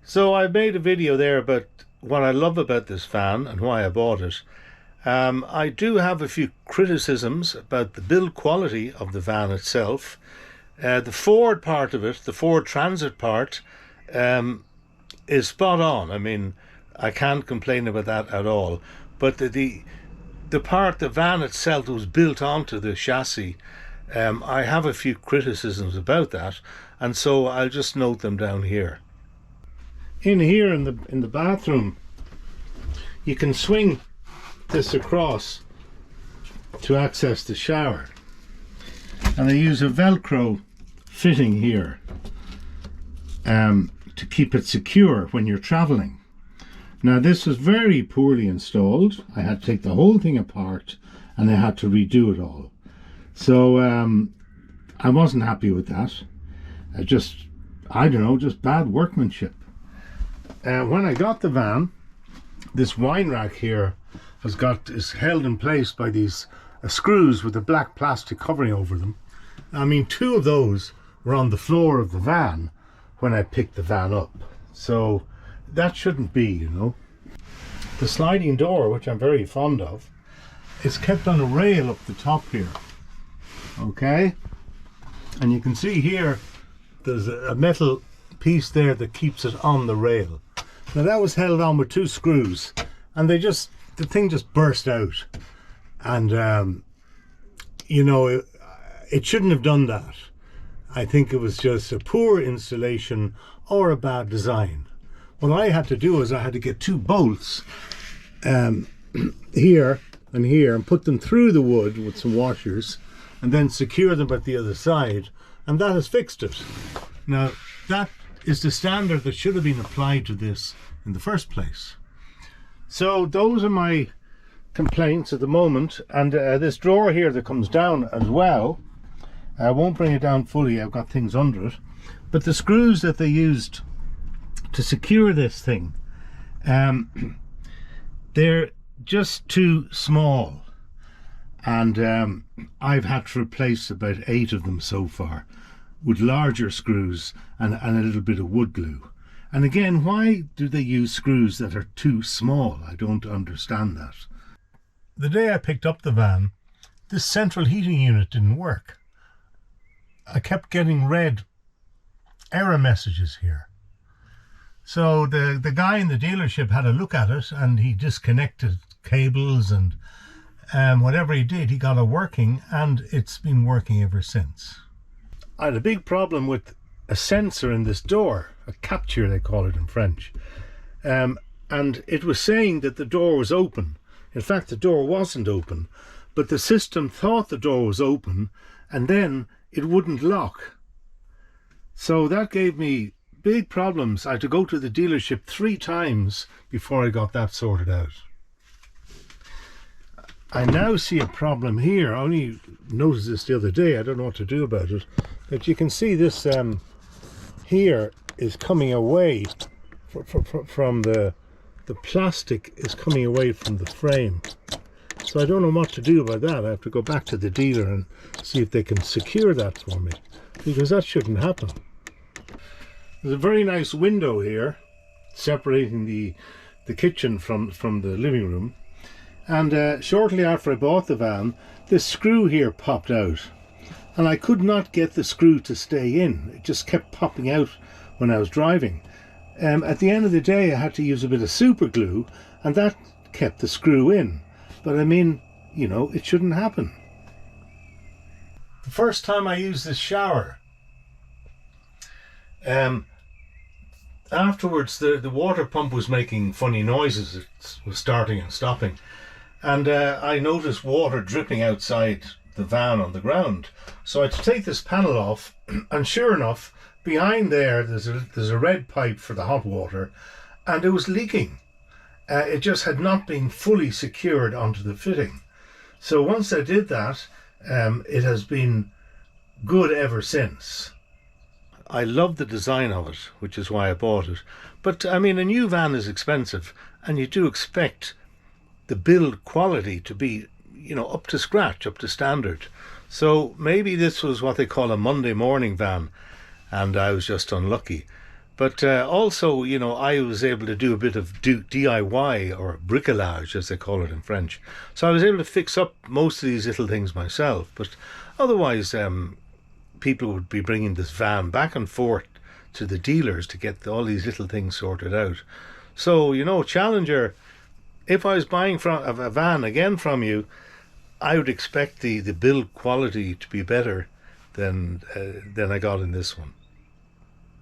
So I made a video there about what I love about this van and why I bought it. I do have a few criticisms about the build quality of the van itself. The Ford part of it, the Ford Transit part, is spot on. I mean, I can't complain about that at all. But the part, the van itself, was built onto the chassis. I have a few criticisms about that, and so I'll just note them down here. In here in the bathroom, you can swing this across to access the shower, and I use a Velcro fitting here to keep it secure when you're traveling. Now this was very poorly installed. I had to take the whole thing apart and I had to redo it all. So I wasn't happy with that. I don't know, just bad workmanship. When I got the van, this wine rack here is held in place by these screws with a black plastic covering over them. I mean, two of those were on the floor of the van when I picked the van up. So that shouldn't be, you know. The sliding door, which I'm very fond of, is kept on a rail up the top here. Okay? And you can see here, there's a metal piece there that keeps it on the rail. Now that was held on with two screws, and the thing just burst out. And, you know, it shouldn't have done that. I think it was just a poor installation or a bad design. What I had to do is I had to get two bolts here and here and put them through the wood with some washers and then secure them at the other side, and that has fixed it. Now that is the standard that should have been applied to this in the first place. So those are my complaints at the moment. And this drawer here that comes down as well, I won't bring it down fully, I've got things under it, but the screws that they used to secure this thing, they're just too small, and I've had to replace about 8 of them so far with larger screws and a little bit of wood glue. And again, why do they use screws that are too small? I don't understand that. The day I picked up the van, this central heating unit didn't work. I kept getting red error messages here. So the guy in the dealership had a look at it, and he disconnected cables, and whatever he did, he got it working, and it's been working ever since. I had a big problem with a sensor in this door, a capture they call it in French, and it was saying that the door was open. In fact, the door wasn't open, but the system thought the door was open, and then it wouldn't lock. So that gave me big problems. I had to go to the dealership 3 times before I got that sorted out. I now see a problem here. I only noticed this the other day. I don't know what to do about it. But you can see this here is coming away from the plastic is coming away from the frame. So I don't know what to do about that. I have to go back to the dealer and see if they can secure that for me, because that shouldn't happen. There's a very nice window here separating the kitchen from the living room. And shortly after I bought the van, this screw here popped out, and I could not get the screw to stay in. It just kept popping out when I was driving. At the end of the day, I had to use a bit of super glue, and that kept the screw in. But I mean, you know, it shouldn't happen. The first time I used this shower, afterwards the water pump was making funny noises. It was starting and stopping, and I noticed water dripping outside the van on the ground. So I had to take this panel off, and sure enough, behind there's a red pipe for the hot water, and it was leaking. It just had not been fully secured onto the fitting. So once I did that, it has been good ever since. I love the design of it, which is why I bought it. But I mean, a new van is expensive, and you do expect the build quality to be, you know, up to scratch, up to standard. So maybe this was what they call a Monday morning van, and I was just unlucky. But also, you know, I was able to do a bit of DIY or bricolage, as they call it in French. So I was able to fix up most of these little things myself. But otherwise, people would be bringing this van back and forth to the dealers to get all these little things sorted out. So, you know, Challenger, if I was buying from a van again from you, I would expect the build quality to be better than I got in this one.